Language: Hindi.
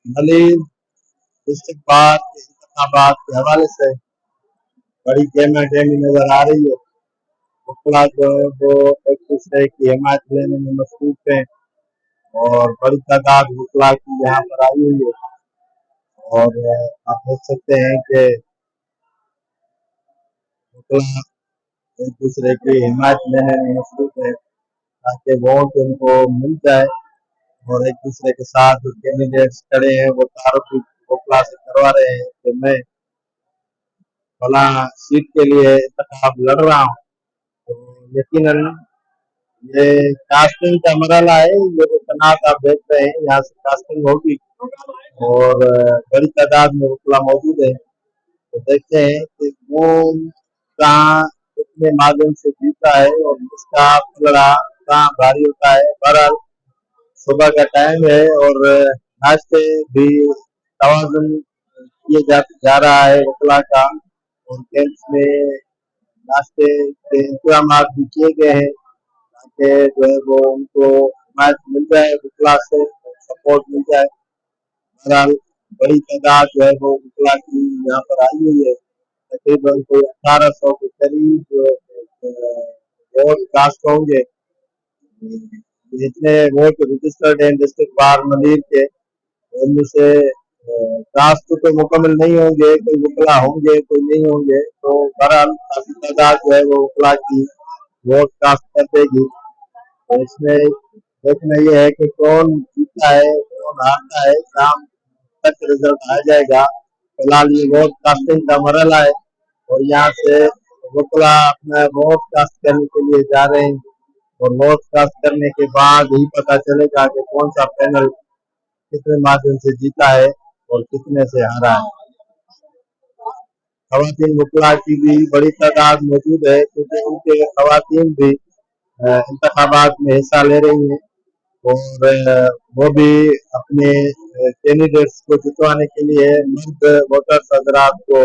मलिर डिस्ट्रिक्ट बार इंतखाबात के हवाले से बड़ी गेमा गेमी नजर आ रही है। वोकला जो है वो एक दूसरे की हिमायत लेने में मसरूफ है और बड़ी तादाद वोकला की यहाँ पर आई हुई है। और आप देख सकते हैं कि वोकला एक दूसरे की हिमायत लेने में मसरूफ है ताकि वोट उनको मिल जाए और एक दूसरे के साथ जो कैंडिडेट्स खड़े हैं वो तारुफ वोकला से करवा रहे हैं कि मैं फला सीट के लिए इंतखाब लड़ रहा हूँ। तो यकीनन ये कास्टिंग का मरहला है। ये जो तनाज़ आप देख रहे हैं यहाँ से कास्टिंग होगी और बड़ी तादाद में वोकला मौजूद है। तो देखते हैं कि कौन कहाँ कितने माध्यम से जीता है और इसका पलड़ा कहाँ भारी होता है। बहरहाल सुबह का टाइम है और नाश्ते भी तवाज़ुन किए जा रहा है वोकला का और कैंप्स में नाश्ते के इंतजाम भी किए गए हैं ताकि जो है वो उनको हिमायत मिल जाए वोकला से सपोर्ट मिल जाए। बहरहाल बड़ी तादाद जो है वो वोकला की यहाँ पर आई हुई है। तकरीबन कोई 1800 के करीब वोट कास्ट होंगे। जितने वोट रजिस्टर्ड हैं डिस्ट्रिक्ट बार मलिर के उनमें से कास्ट तो मुकम्मल नहीं होंगे, कोई वोकला होंगे कोई नहीं होंगे। तो बहरहाल काफी तादाद जो है वो वोकला की वोट कास्ट कर देगी। तो इसमें देखना ये है कि कौन जीता है कौन हारता है, शाम तक रिजल्ट आ जाएगा। फिलहाल ये वोट कास्टिंग का मरहला है और यहाँ से वोकला अपना वोट कास्ट करने के लिए जा रहे हैं और वोट कास्ट करने के बाद ही पता चलेगा कि कौन सा पैनल कितने माध्यम से जीता है और कितने से हारा है। खवातीन वोकला की भी बड़ी तादाद मौजूद है क्योंकि उनके खवातीन भी इंतखाबात में हिस्सा ले रही हैं और वो भी अपने कैंडिडेट्स को जितवाने के लिए मर्द वोटर्स हजरात को